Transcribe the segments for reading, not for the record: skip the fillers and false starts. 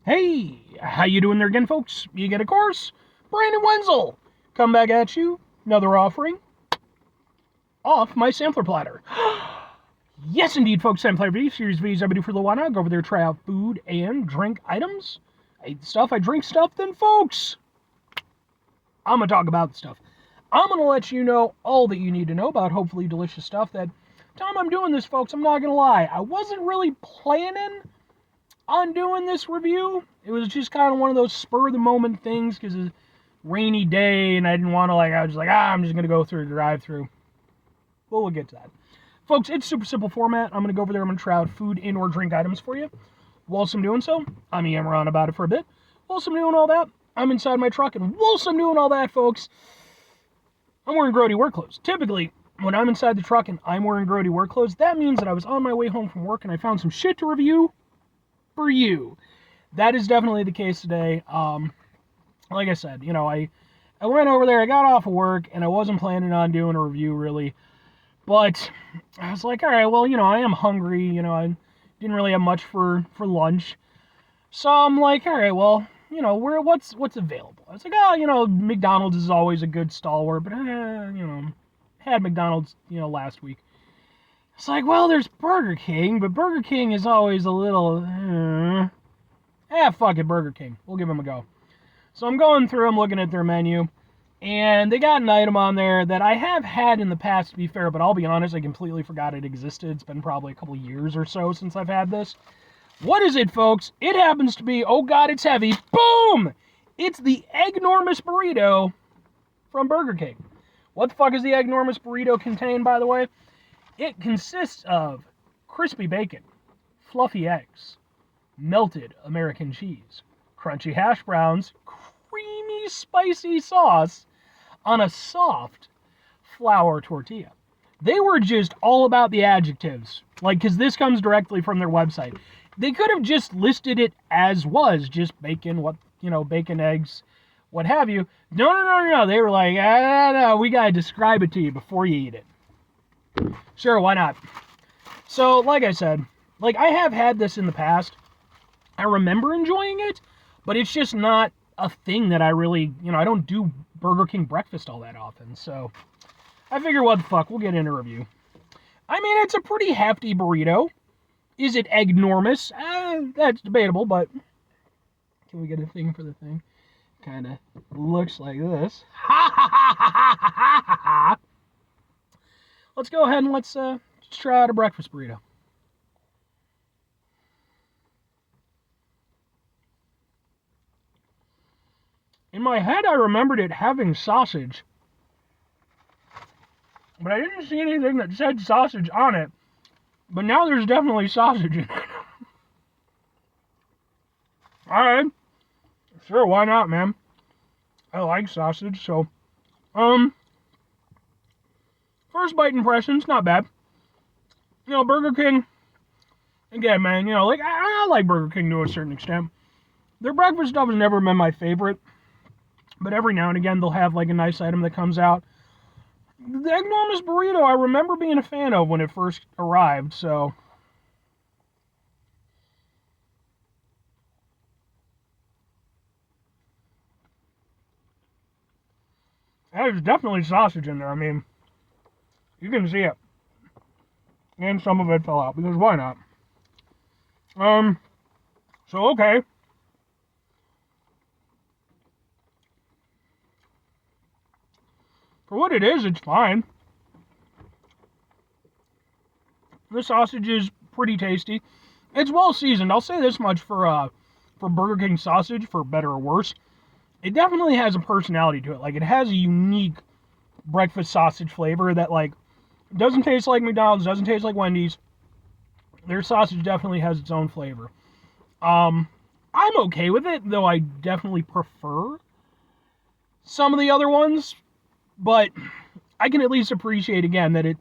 Hey, how you doing there again, folks? You get a course? Brandon Wenzel, come back at you. Another offering off my sampler platter. Yes, indeed, folks. Sampler videos, series videos I do for Luana. Go over there, try out food and drink items. I eat stuff, I drink stuff. Then, folks, I'm gonna talk about the stuff. I'm gonna let you know all that you need to know about hopefully delicious stuff. That time I'm doing this, folks, I'm not gonna lie. I wasn't really planning on doing this review. It was just kind of one of those spur of the moment things because it's a rainy day and I didn't want to I was like, I'm just going to go through a drive through. Well, we'll get to that. Folks, it's super simple format. I'm going to go over there. I'm going to try out food and or drink items for you. Whilst I'm doing so, I'm yammering on about it for a bit. Whilst I'm doing all that, I'm inside my truck. And whilst I'm doing all that, folks, I'm wearing grody work clothes. Typically, when I'm inside the truck and I'm wearing grody work clothes, that means that I was on my way home from work and I found some shit to review for you. That is definitely the case today. Like I said, I went over there, I got off of work, and I wasn't planning on doing a review, really. But I was like, all right, well, I am hungry. I didn't really have much for lunch. So I'm like, all right, well, what's available? I was like, McDonald's is always a good stalwart, but, had McDonald's, last week. It's like, well, there's Burger King, but Burger King is always a little, fuck it, Burger King. We'll give them a go. So I'm going through, I'm looking at their menu, and they got an item on there that I have had in the past, to be fair, but I'll be honest, I completely forgot it existed. It's been probably a couple years or so since I've had this. What is it, folks? It happens to be, oh god, it's heavy, boom! It's the Egg-NORMOUS Burrito from Burger King. What the fuck does the Egg-NORMOUS Burrito contain, by the way? It consists of crispy bacon, fluffy eggs, melted American cheese, crunchy hash browns, creamy spicy sauce on a soft flour tortilla. They were just all about the adjectives, because this comes directly from their website. They could have just listed it as was, just bacon, bacon, eggs, what have you. No. They were like, no, we gotta describe it to you before you eat it. Sure, why not? So, like I said, I have had this in the past. I remember enjoying it, but it's just not a thing that I really, I don't do Burger King breakfast all that often. So, I figure, what the fuck, we'll get in a review. I mean, it's a pretty hefty burrito. Is it Egg-NORMOUS? That's debatable, but can we get a thing for the thing? Kind of looks like this. Let's go ahead and let's try out a breakfast burrito. In my head, I remembered it having sausage, but I didn't see anything that said sausage on it. But now there's definitely sausage in it. Alright. Sure, why not, man? I like sausage, so... First bite impressions, not bad. Burger King... Again, man, I like Burger King to a certain extent. Their breakfast stuff has never been my favorite. But every now and again, they'll have, a nice item that comes out. The Egg-NORMOUS Burrito, I remember being a fan of when it first arrived, so... There's definitely sausage in there, I mean... You can see it. And some of it fell out, because why not? So okay. For what it is, it's fine. The sausage is pretty tasty. It's well seasoned. I'll say this much for Burger King sausage, for better or worse. It definitely has a personality to it. It has a unique breakfast sausage flavor that, doesn't taste like McDonald's, doesn't taste like Wendy's. Their sausage definitely has its own flavor. I'm okay with it, though I definitely prefer some of the other ones. But I can at least appreciate, again, that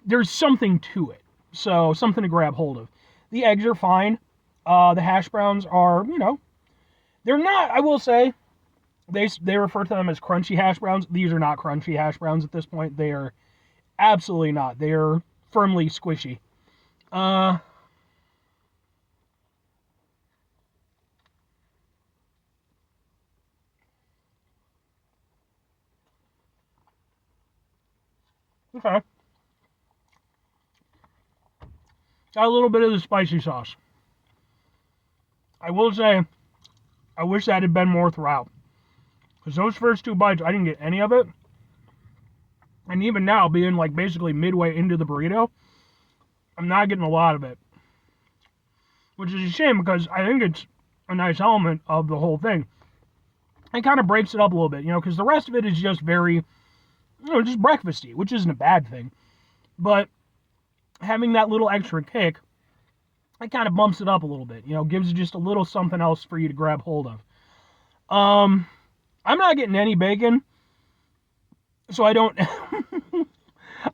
there's something to it. So, something to grab hold of. The eggs are fine. The hash browns are, they're not, I will say, they refer to them as crunchy hash browns. These are not crunchy hash browns at this point. They are absolutely not. They are firmly squishy. Okay. Got a little bit of the spicy sauce. I will say, I wish that had been more throughout. Because those first 2 bites, I didn't get any of it. And even now, being like basically midway into the burrito, I'm not getting a lot of it. Which is a shame because I think it's a nice element of the whole thing. It kind of breaks it up a little bit, because the rest of it is just very, just breakfasty, which isn't a bad thing. But having that little extra kick, it kind of bumps it up a little bit, gives you just a little something else for you to grab hold of. I'm not getting any bacon, so I don't,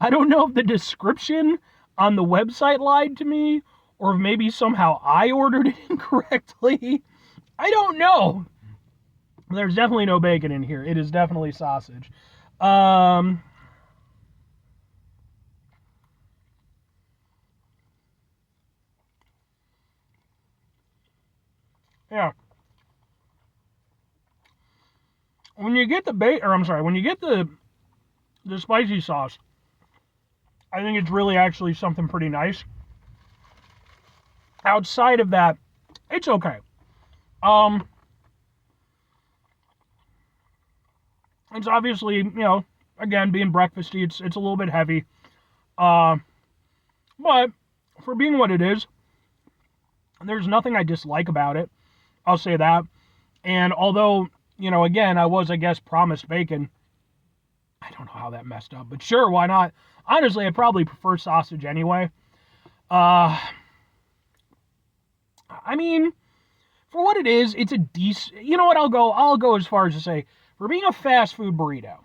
I don't know if the description on the website lied to me, or if maybe somehow I ordered it incorrectly. I don't know. There's definitely no bacon in here. It is definitely sausage. Yeah. When you get the when you get the spicy sauce, I think it's really actually something pretty nice. Outside of that, it's okay. It's obviously, again, being breakfasty, it's a little bit heavy. But for being what it is, there's nothing I dislike about it. I'll say that. And although, again, I was, I guess, promised bacon, I don't know how that messed up, but sure, why not? Honestly, I probably prefer sausage anyway. I mean, for what it is, it's a decent. You know what? I'll go as far as to say, for being a fast food burrito,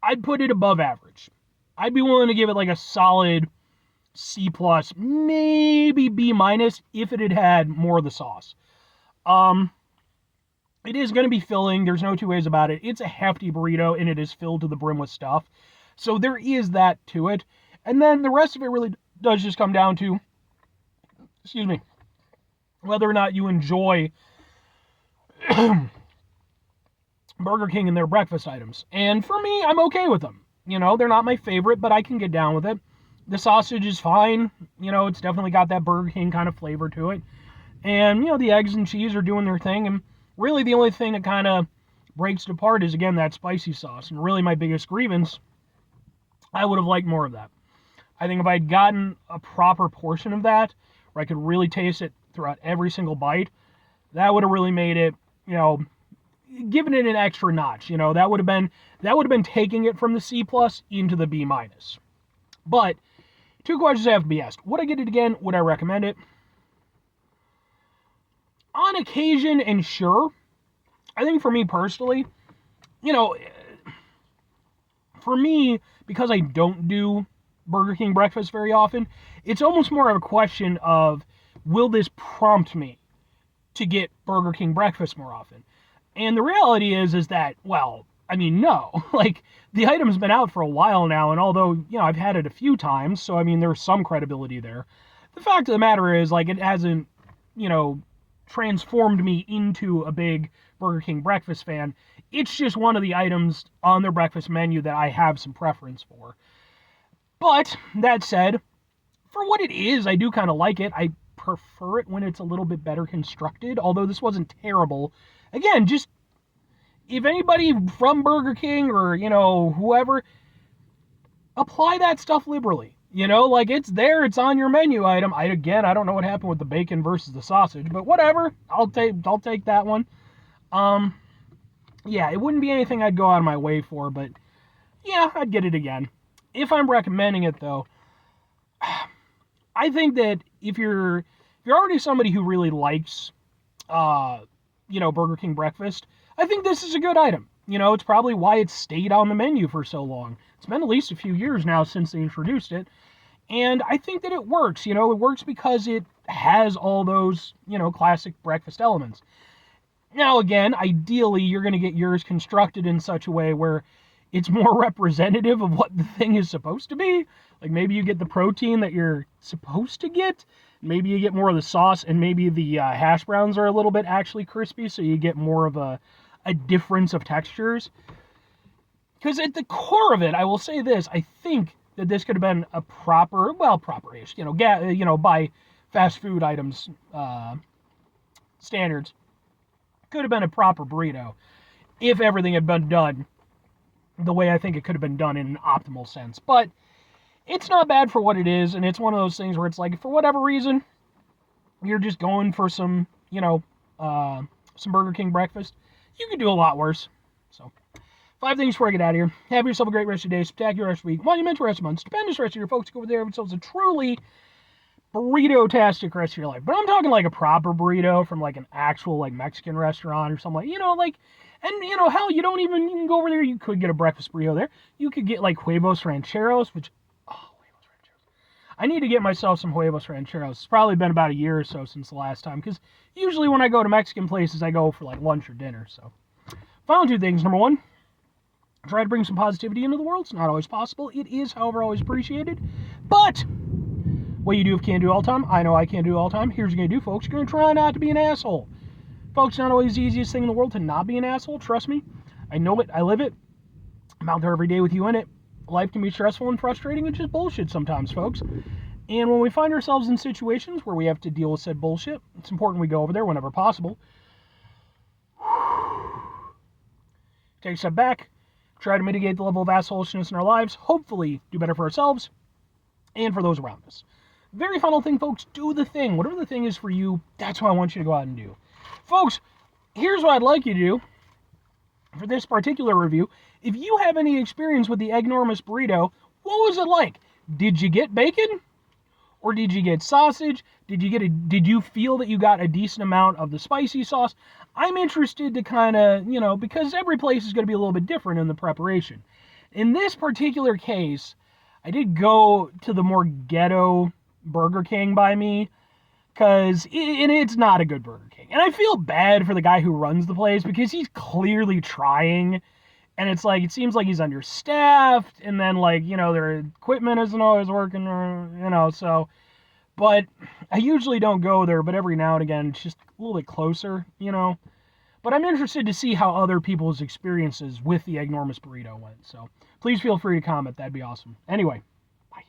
I'd put it above average. I'd be willing to give it like a solid C plus, maybe B minus if it had had more of the sauce. It is going to be filling. There's no two ways about it. It's a hefty burrito, and it is filled to the brim with stuff. So there is that to it. And then the rest of it really does just come down to, excuse me, whether or not you enjoy Burger King and their breakfast items. And for me, I'm okay with them. They're not my favorite, but I can get down with it. The sausage is fine. It's definitely got that Burger King kind of flavor to it. And, the eggs and cheese are doing their thing. And really the only thing that kind of breaks it apart is, again, that spicy sauce. And really my biggest grievance, I would have liked more of that. I think if I'd gotten a proper portion of that, where I could really taste it throughout every single bite, that would have really made it, giving it an extra notch. That would have been taking it from the C plus into the B minus. But 2 questions have to be asked. Would I get it again? Would I recommend it? On occasion, and sure. I think for me personally, for me, because I don't do Burger King breakfast very often, it's almost more of a question of, will this prompt me to get Burger King breakfast more often? And the reality is that, well, I mean, no. Like, the item's been out for a while now, and although, I've had it a few times, so, I mean, there's some credibility there. The fact of the matter is, like, it hasn't, transformed me into a big Burger King breakfast fan. It's just one of the items on their breakfast menu that I have some preference for. But, that said, for what it is, I do kind of like it. I prefer it when it's a little bit better constructed, although this wasn't terrible. Again, just, if anybody from Burger King or, whoever, apply that stuff liberally. Like, it's there, it's on your menu item. I don't know what happened with the bacon versus the sausage, but whatever. I'll take that one. Yeah, it wouldn't be anything I'd go out of my way for, but yeah, I'd get it again. If I'm recommending it, though, I think that if you're already somebody who really likes, Burger King breakfast, I think this is a good item. It's probably why it's stayed on the menu for so long. It's been at least a few years now since they introduced it. And I think that it works. It works because it has all those, classic breakfast elements. Now, again, ideally, you're going to get yours constructed in such a way where it's more representative of what the thing is supposed to be. Like, maybe you get the protein that you're supposed to get. Maybe you get more of the sauce, and maybe the hash browns are a little bit actually crispy, so you get more of a difference of textures. Because at the core of it, I will say this, I think that this could have been a proper, well, proper-ish, by fast food items standards, could have been a proper burrito if everything had been done the way I think it could have been done in an optimal sense. But it's not bad for what it is, and it's one of those things where it's like, for whatever reason, you're just going for some Burger King breakfast, you could do a lot worse. So, 5 things before I get out of here. Have yourself a great rest of your day, spectacular rest of the week, monumental rest of the month, stupendous rest of your folks. Go over there, have yourselves a truly burrito-tastic rest of your life. But I'm talking like a proper burrito from like an actual like Mexican restaurant or something like, hell, you can go over there, you could get a breakfast burrito there. You could get like huevos rancheros, which, huevos rancheros. I need to get myself some huevos rancheros. It's probably been about a year or so since the last time, because usually when I go to Mexican places, I go for like lunch or dinner. So, final 2 things. Number 1, try to bring some positivity into the world. It's not always possible. It is, however, always appreciated. But what you do if you can't do all the time, I know I can't do all the time. Here's what you're going to do, folks. You're going to try not to be an asshole. Folks, not always the easiest thing in the world to not be an asshole. Trust me. I know it. I live it. I'm out there every day with you in it. Life can be stressful and frustrating and just bullshit sometimes, folks. And when we find ourselves in situations where we have to deal with said bullshit, it's important we go over there whenever possible. Take a step back. Try to mitigate the level of assholishness in our lives. Hopefully do better for ourselves and for those around us. Very final thing, folks, do the thing. Whatever the thing is for you, that's what I want you to go out and do. Folks, here's what I'd like you to do for this particular review. If you have any experience with the Egg-NORMOUS burrito, what was it like? Did you get bacon? Or did you get sausage? Did you feel that you got a decent amount of the spicy sauce? I'm interested to kind of, because every place is going to be a little bit different in the preparation. In this particular case, I did go to the more ghetto Burger King by me, because it's not a good Burger King. And I feel bad for the guy who runs the place, because he's clearly trying, and it's like, it seems like he's understaffed, and then their equipment isn't always working, so, but I usually don't go there, but every now and again, it's just a little bit closer, but I'm interested to see how other people's experiences with the Egg-NORMOUS burrito went, so please feel free to comment, that'd be awesome. Anyway, bye.